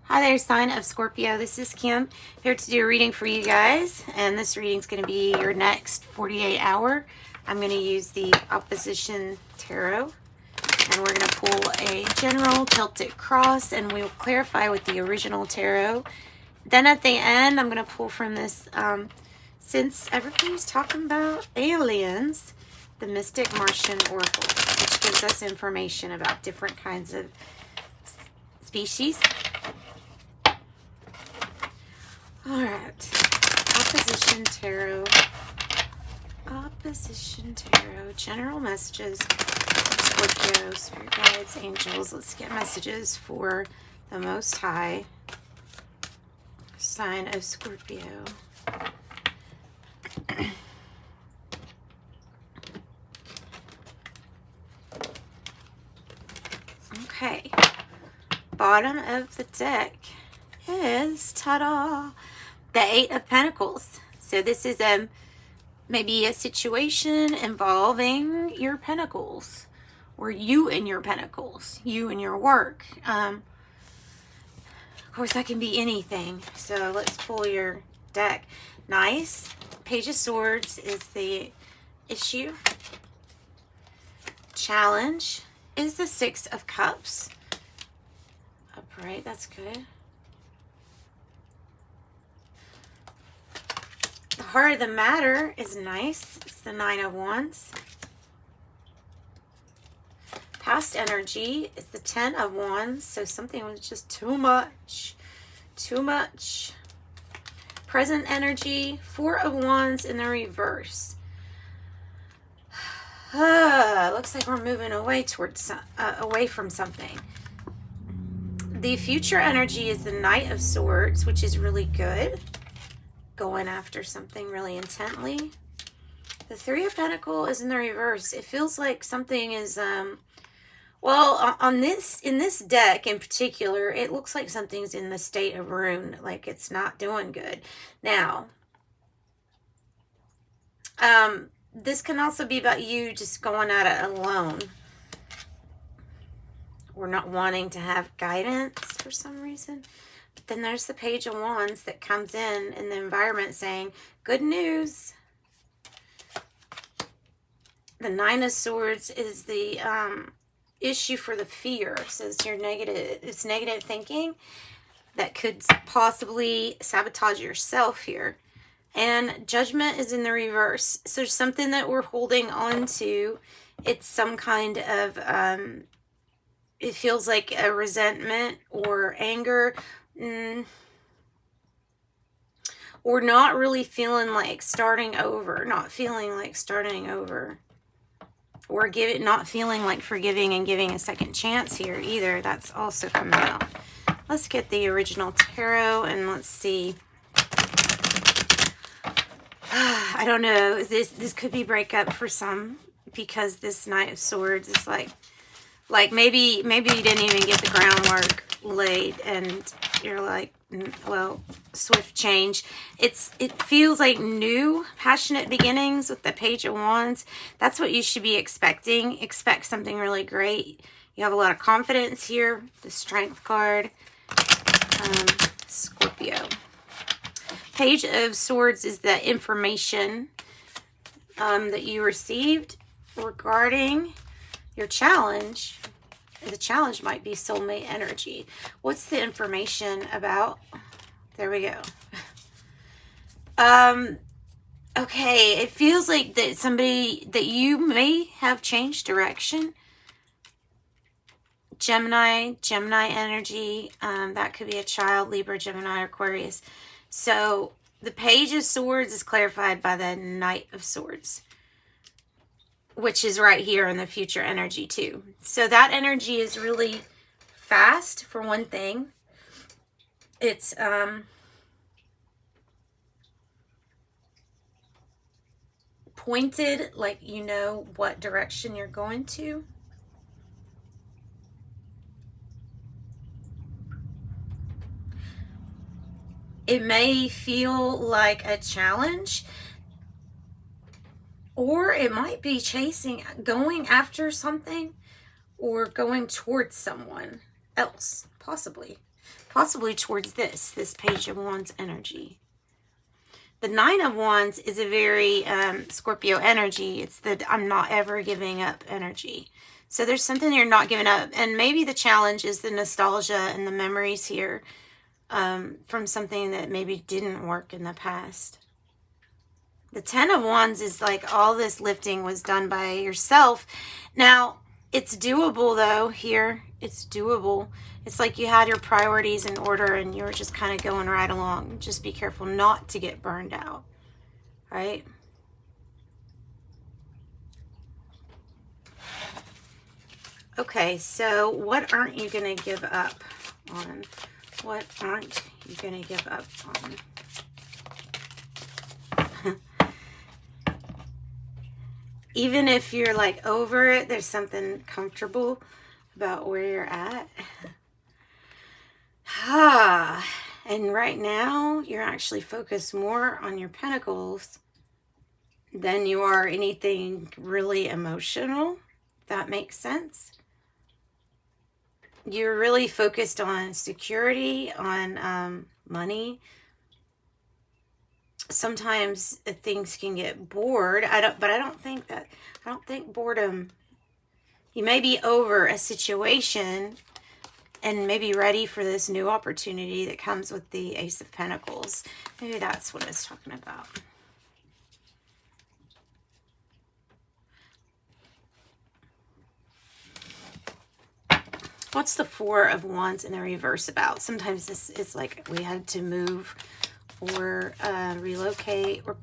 Hi there, sign of Scorpio. This is Kim, here to do a reading for you guys. And this reading is going to be your next 48 hour. I'm going to use the opposition tarot. And we're going to pull a general Celtic cross. And we will clarify with the original tarot. Then at the end, I'm going to pull from this, since everybody's talking about aliens, the Mystic Martian Oracle, which gives us information about different kinds of species. All right, opposition tarot, general messages, Scorpio, spirit guides, angels. Let's get messages for the Most High, sign of Scorpio. Okay, bottom of the deck is, ta-da, the Eight of Pentacles. So this is maybe a situation involving your pentacles, or you and your pentacles, you and your work. Of course, that can be anything. So let's pull your deck. Nice. Page of Swords is the issue. Challenge is the Six of Cups. Upright, that's good. The heart of the matter is nice. It's the Nine of Wands. Past energy is the Ten of Wands. So something was just too much. Too much. Present energy, Four of Wands in the reverse. Looks like we're moving away towards away from something. The future energy is the Knight of Swords, which is really good. Going after something really intently. The Three of Pentacles is in the reverse. It feels like something is, well, in this deck in particular, it looks like something's in the state of ruin, like it's not doing good. Now, this can also be about you just going at it alone, or not wanting to have guidance for some reason. But then there's the Page of Wands that comes in the environment saying, good news. The Nine of Swords is the issue for the fear. So it's it's negative thinking that could possibly sabotage yourself here. And Judgment is in the reverse. So there's something that we're holding on to. It's some kind of, it feels like a resentment or anger. Or not really feeling like starting over. Not feeling like starting over. Or not feeling like forgiving and giving a second chance here either. That's also coming out. Let's get the original tarot and let's see. I don't know. This could be breakup for some, because this Knight of Swords is like maybe you didn't even get the groundwork laid and you're like, well, swift change. It feels like new passionate beginnings with the Page of Wands. That's what you should be expecting. Expect something really great. You have a lot of confidence here. The Strength card. Scorpio. Page of Swords is the information that you received regarding your challenge. The challenge might be soulmate energy. What's the information about? There we go. Okay, it feels like that somebody that you may have changed direction. Gemini energy. That could be a child, Libra, Gemini, or Aquarius. So the Page of Swords is clarified by the Knight of Swords, which is right here in the future energy too. So that energy is really fast, for one thing. It's pointed, like you know what direction you're going to. It may feel like a challenge, or it might be going after something, or going towards someone else, possibly. possibly towards this Page of Wands energy. The Nine of Wands is a very Scorpio energy. It's the I'm not ever giving up energy. So there's something you're not giving up. And maybe the challenge is the nostalgia and the memories here from something that maybe didn't work in the past. The Ten of Wands is like all this lifting was done by yourself. Now, it's doable though here. It's doable. It's like you had your priorities in order and you were just kind of going right along. Just be careful not to get burned out, right? Okay, so what aren't you going to give up on? What aren't you going to give up on? Even if you're like over it, there's something comfortable about where you're at. And right now, you're actually focused more on your pentacles than you are anything really emotional. If that makes sense. You're really focused on security, on money. Sometimes things can get bored. I don't think boredom. You may be over a situation and maybe ready for this new opportunity that comes with the Ace of Pentacles. Maybe that's what I was talking about. What's the Four of Wands in the reverse about? Sometimes this is like we had to move or relocate or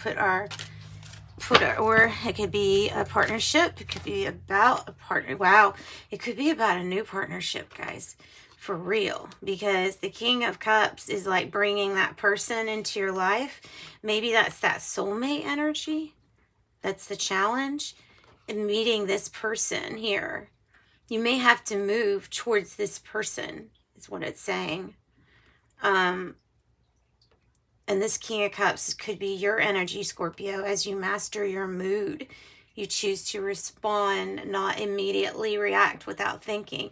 or it could be a partnership. It could be about a partner. Wow. It could be about a new partnership, guys. For real. Because the King of Cups is like bringing that person into your life. Maybe that's that soulmate energy. That's the challenge. And meeting this person here. You may have to move towards this person, is what it's saying. And this King of Cups could be your energy, Scorpio, as you master your mood. You choose to respond, not immediately react without thinking.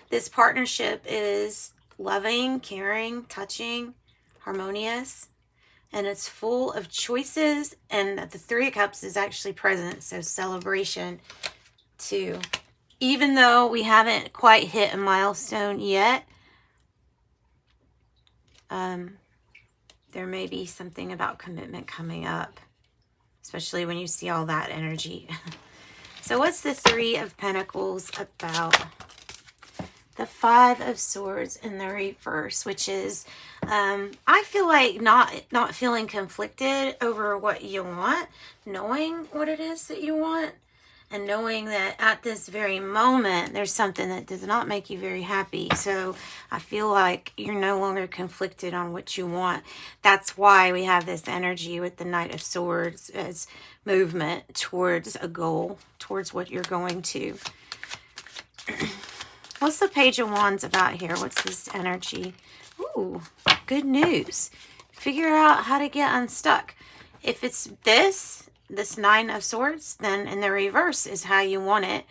This partnership is loving, caring, touching, harmonious, and it's full of choices. And the Three of Cups is actually present, so celebration too. Even though we haven't quite hit a milestone yet, there may be something about commitment coming up, especially when you see all that energy. So what's the Three of Pentacles about? The Five of Swords in the reverse, which is, I feel like not feeling conflicted over what you want, knowing what it is that you want, and knowing that at this very moment, there's something that does not make you very happy. So I feel like you're no longer conflicted on what you want. That's why we have this energy with the Knight of Swords as movement towards a goal, towards what you're going to. What's the Page of Wands about here? What's this energy? Ooh, good news. Figure out how to get unstuck. If it's this Nine of Swords, then in the reverse is how you want it.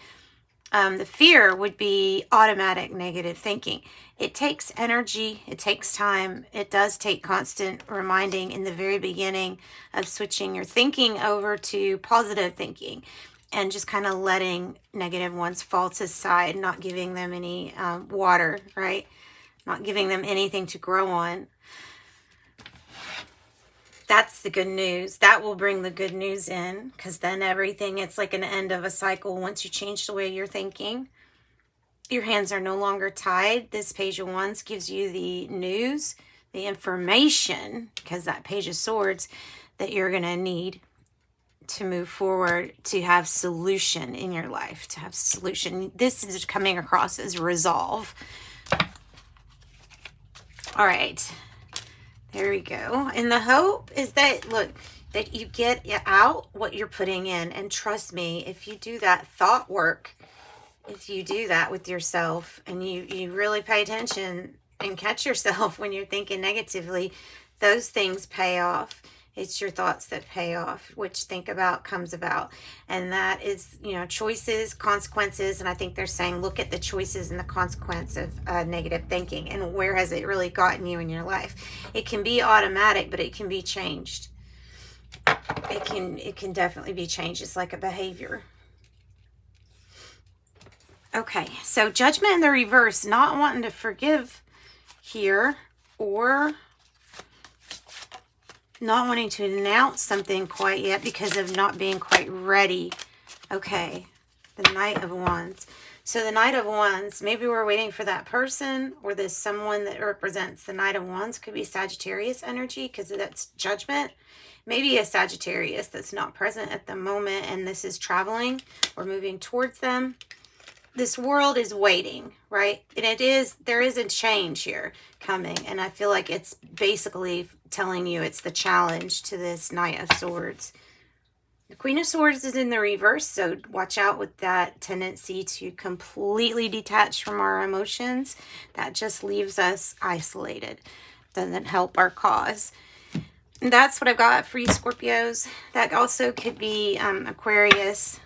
The fear would be automatic negative thinking. It takes energy. It takes time. It does take constant reminding in the very beginning of switching your thinking over to positive thinking and just kind of letting negative ones fall to the side, not giving them any water, right? Not giving them anything to grow on. That's the good news. That will bring the good news in, because then everything, it's like an end of a cycle. Once you change the way you're thinking, your hands are no longer tied. This Page of Wands gives you the news, the information, because that Page of Swords that you're going to need to move forward, to have solution in your life, to have solution. This is coming across as resolve. All right. There we go. And the hope is that, look, that you get out what you're putting in. And trust me, if you do that thought work, if you do that with yourself and you really pay attention and catch yourself when you're thinking negatively, those things pay off. It's your thoughts that pay off, which think about comes about. And that is, you know, choices, consequences. And I think they're saying, look at the choices and the consequence of negative thinking. And where has it really gotten you in your life? It can be automatic, but it can be changed. It can definitely be changed. It's like a behavior. Okay, so Judgment in the reverse, not wanting to forgive here, or not wanting to announce something quite yet because of not being quite ready. Okay, the Knight of Wands. So the Knight of Wands, maybe we're waiting for that person, or this someone that represents the Knight of Wands. Could be Sagittarius energy because that's Judgment. Maybe a Sagittarius that's not present at the moment, and this is traveling or moving towards them. This world is waiting, right? And there is a change here coming. And I feel like it's basically telling you it's the challenge to this Knight of Swords. The Queen of Swords is in the reverse, so watch out with that tendency to completely detach from our emotions. That just leaves us isolated. Doesn't help our cause. And that's what I've got for you, Scorpios. That also could be Aquarius,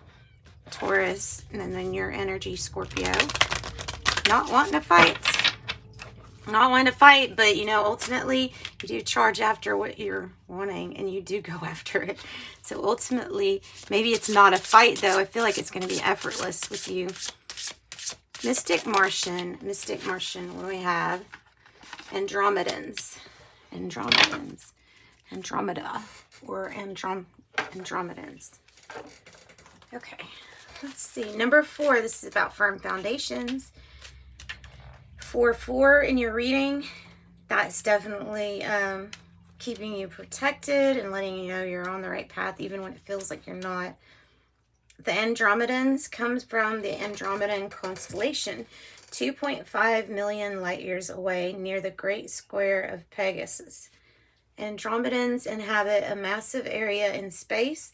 Taurus, and then your energy, Scorpio. Not wanting to fight. Not wanting to fight, but, you know, ultimately, you do charge after what you're wanting, and you do go after it. So, ultimately, maybe it's not a fight, though. I feel like it's going to be effortless with you. Mystic Martian. Mystic Martian, what do we have? Andromedans. Andromedans. Andromeda. Or Andromedans. Okay. Let's see. Number 4. This is about firm foundations. 4-4 in your reading. That's definitely keeping you protected and letting you know you're on the right path, even when it feels like you're not. The Andromedans comes from the Andromedan constellation, 2.5 million light years away near the Great Square of Pegasus. Andromedans inhabit a massive area in space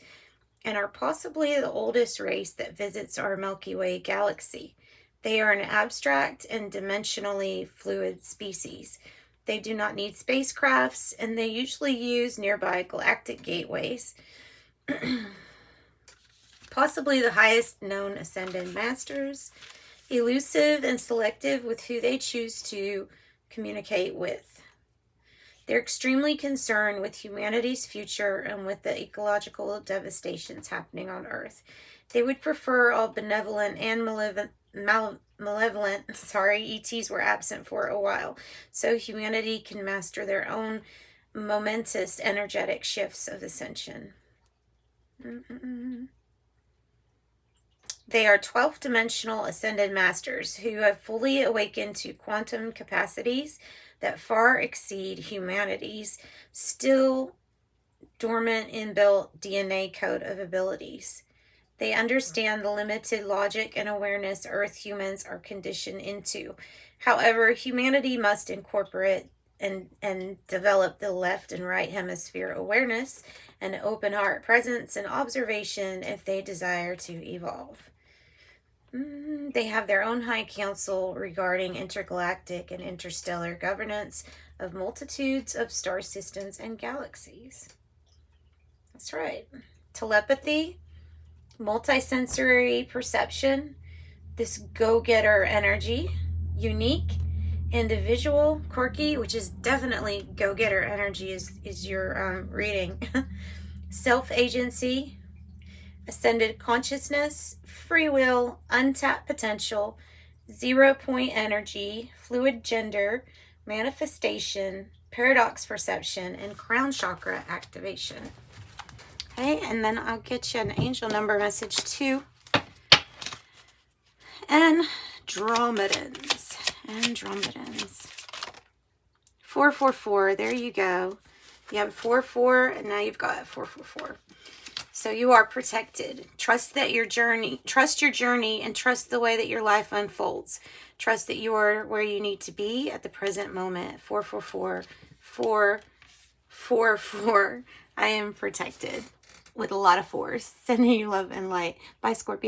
and are possibly the oldest race that visits our Milky Way galaxy. They are an abstract and dimensionally fluid species. They do not need spacecrafts, and they usually use nearby galactic gateways. Possibly the highest known ascended masters, elusive and selective with who they choose to communicate with. They're extremely concerned with humanity's future and with the ecological devastations happening on Earth. They would prefer all benevolent and malevolent ETs were absent for a while, so humanity can master their own momentous energetic shifts of ascension. They are 12th dimensional ascended masters who have fully awakened to quantum capacities that far exceed humanity's still dormant inbuilt DNA code of abilities. They understand the limited logic and awareness Earth humans are conditioned into. However, humanity must incorporate and develop the left and right hemisphere awareness and open heart presence and observation if they desire to evolve. They have their own high council regarding intergalactic and interstellar governance of multitudes of star systems and galaxies. That's right. Telepathy, multisensory perception, this go-getter energy, unique, individual, quirky, which is definitely go-getter energy is your reading. Self-agency, ascended consciousness, free will, untapped potential, 0 point energy, fluid gender, manifestation, paradox perception, and crown chakra activation. Okay, and then I'll get you an angel number message too. Andromedans. Andromedans. 444. There you go. You have 4-4, and now you've got 444. So you are protected. Trust your journey, and trust the way that your life unfolds. Trust that you are where you need to be at the present moment. 444. 444. I am protected with a lot of force. Sending you love and light. Bye, Scorpio.